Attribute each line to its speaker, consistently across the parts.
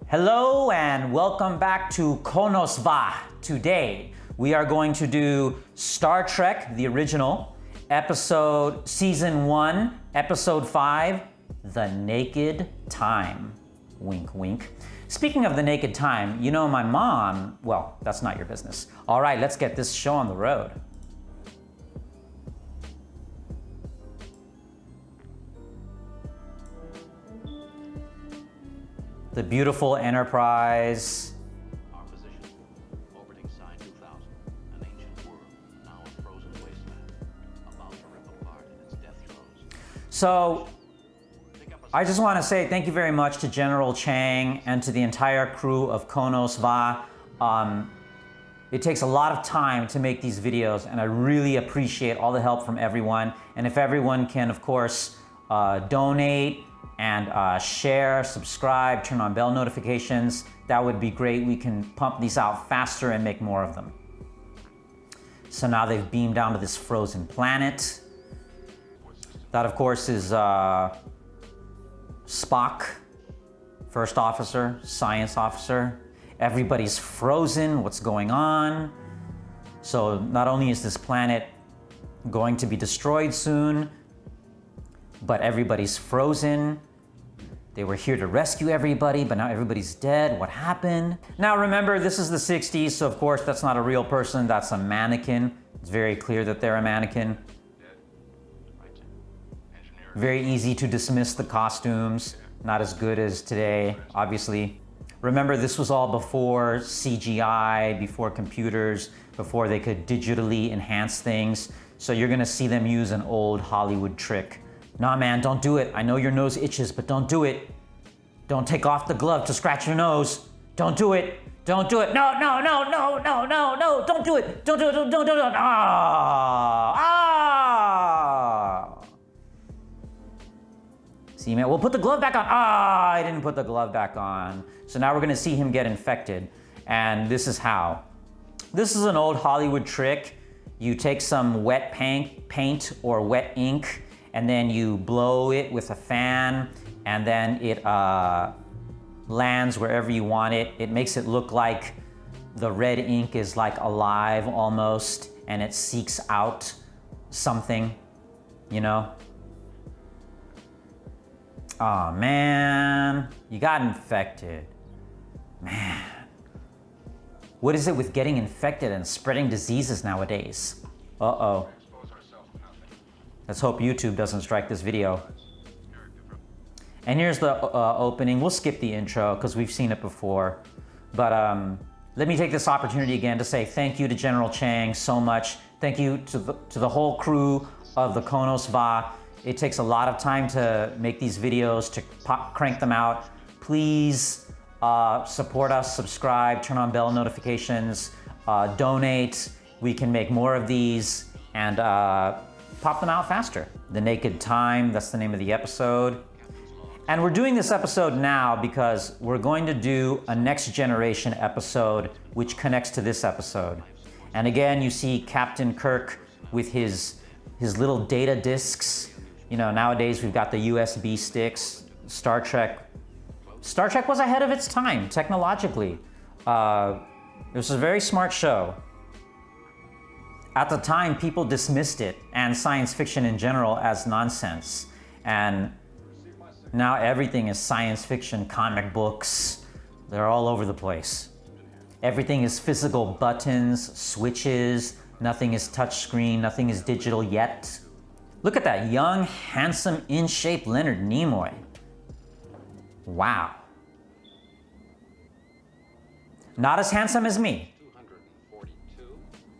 Speaker 1: Hello and welcome back to Konos Va. Today we are going to do Star Trek, the original, Season 1, Episode 5, The Naked Time. Wink, wink. Speaking of The Naked Time, you know my mom, well, that's not your business. All right, let's get this show on the road. The beautiful Enterprise.
Speaker 2: Our position, orbiting sign 2000, an ancient world, now a frozen wasteland, about to rip apart in its death throes.
Speaker 1: So, I just want to say thank you very much to General Chang and to the entire crew of Konos Va. It takes a lot of time to make these videos, and I really appreciate all the help from everyone. And if everyone can, of course, donate and share, subscribe, turn on bell notifications, that would be great. We can pump these out faster and make more of them. So now they've beamed down to this frozen planet. That, of course, is Spock, first officer, science officer. Everybody's frozen. What's going on? So not only is this planet going to be destroyed soon, but everybody's frozen. They were here to rescue everybody, but now everybody's dead. What happened? Now remember, this is the 60s, so of course that's not a real person, that's a mannequin. It's very clear that they're a mannequin. Very easy to dismiss the costumes. Not as good as today, obviously. Remember, this was all before CGI, before computers, before they could digitally enhance things. So you're gonna see them use an old Hollywood trick. Nah, man, don't do it. I know your nose itches, but don't do it. Don't take off the glove to scratch your nose. Don't do it. Don't do it. No, no, no, no, no, no, no. Don't do it. Don't do it. Don't do it. Ah. Ah. See, man, we'll put the glove back on. Ah, I didn't put the glove back on. So now we're gonna see him get infected. And this is how. This is an old Hollywood trick. You take some wet paint or wet ink, and then you blow it with a fan, and then it lands wherever you want it. It makes it look like the red ink is like alive almost, and it seeks out something, you know? Oh man, you got infected. Man. What is it with getting infected and spreading diseases nowadays? Uh-oh. Let's hope YouTube doesn't strike this video. And here's the opening. We'll skip the intro because we've seen it before. But let me take this opportunity again to say thank you to General Chang so much. Thank you to the whole crew of the Konos Va. It takes a lot of time to make these videos, to crank them out. Please support us, subscribe, turn on bell notifications, donate. We can make more of these and pop them out faster. The Naked Time, that's the name of the episode. And we're doing this episode now because we're going to do a Next Generation episode which connects to this episode. And again, you see Captain Kirk with his little data discs. You know, nowadays we've got the USB sticks. Star Trek was ahead of its time technologically. It was a very smart show. At the time, people dismissed it and science fiction in general as nonsense. And now everything is science fiction, comic books. They're all over the place. Everything is physical buttons, switches. Nothing is touchscreen, nothing is digital yet. Look at that young, handsome, in-shape Leonard Nimoy. Wow. Not as handsome as me.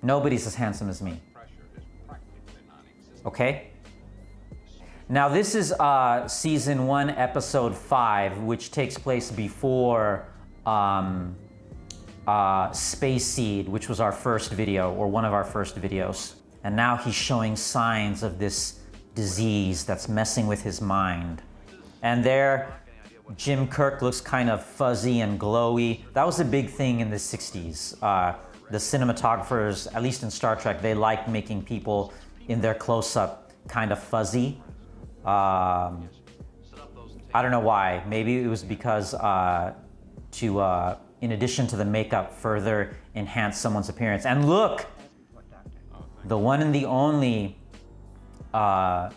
Speaker 1: Nobody's as handsome as me. Okay? Now this is Season 1, Episode 5, which takes place before Space Seed, which was our first video, or one of our first videos. And now he's showing signs of this disease that's messing with his mind. And there, Jim Kirk looks kind of fuzzy and glowy. That was a big thing in the 60s. The cinematographers, at least in Star Trek, they liked making people in their close-up kind of fuzzy. I don't know why. Maybe it was because in addition to the makeup, further enhance someone's appearance. And look, the one and the only, that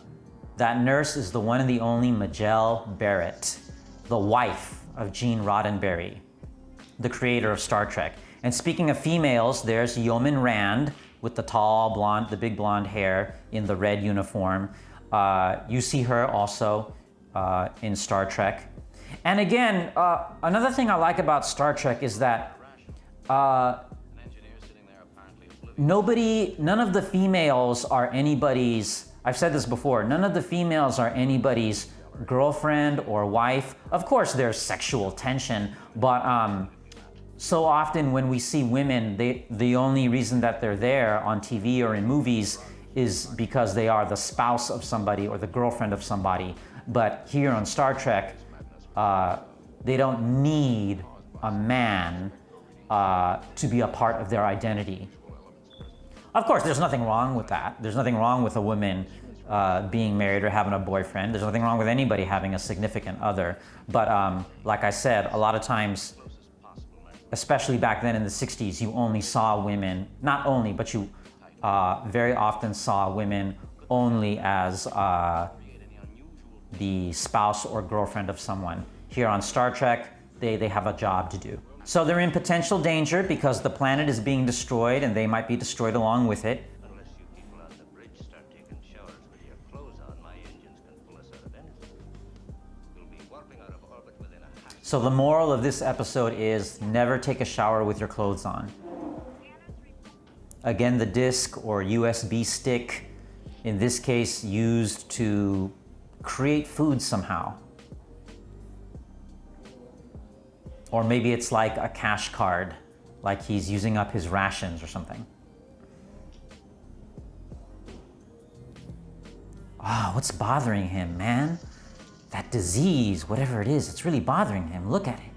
Speaker 1: nurse is the one and the only Majel Barrett, the wife of Gene Roddenberry, the creator of Star Trek. And speaking of females, there's Yeoman Rand with the tall blonde, the big blonde hair in the red uniform. You see her also in Star Trek. And again, another thing I like about Star Trek is that none of the females are anybody's, I've said this before, none of the females are anybody's girlfriend or wife. Of course, there's sexual tension, but so often when we see women, the only reason that they're there on TV or in movies is because they are the spouse of somebody or the girlfriend of somebody. But here on Star Trek, they don't need a man to be a part of their identity. Of course, there's nothing wrong with that. There's nothing wrong with a woman being married or having a boyfriend. There's nothing wrong with anybody having a significant other. But like I said, a lot of times, especially back then in the 60s, you only saw women, not only, but you very often saw women only as the spouse or girlfriend of someone. Here on Star Trek, they have a job to do. So they're in potential danger because the planet is being destroyed and they might be destroyed along with it.
Speaker 2: Unless you people on the bridge start taking showers with your clothes on, my engines can pull us out of anything. We'll be warping out of orbit within a half.
Speaker 1: So the moral of this episode is never take a shower with your clothes on. Again, the disc or USB stick, in this case, used to create food somehow. Or maybe it's like a cash card, like he's using up his rations or something. What's bothering him, man? That disease, whatever it is, it's really bothering him. Look at it.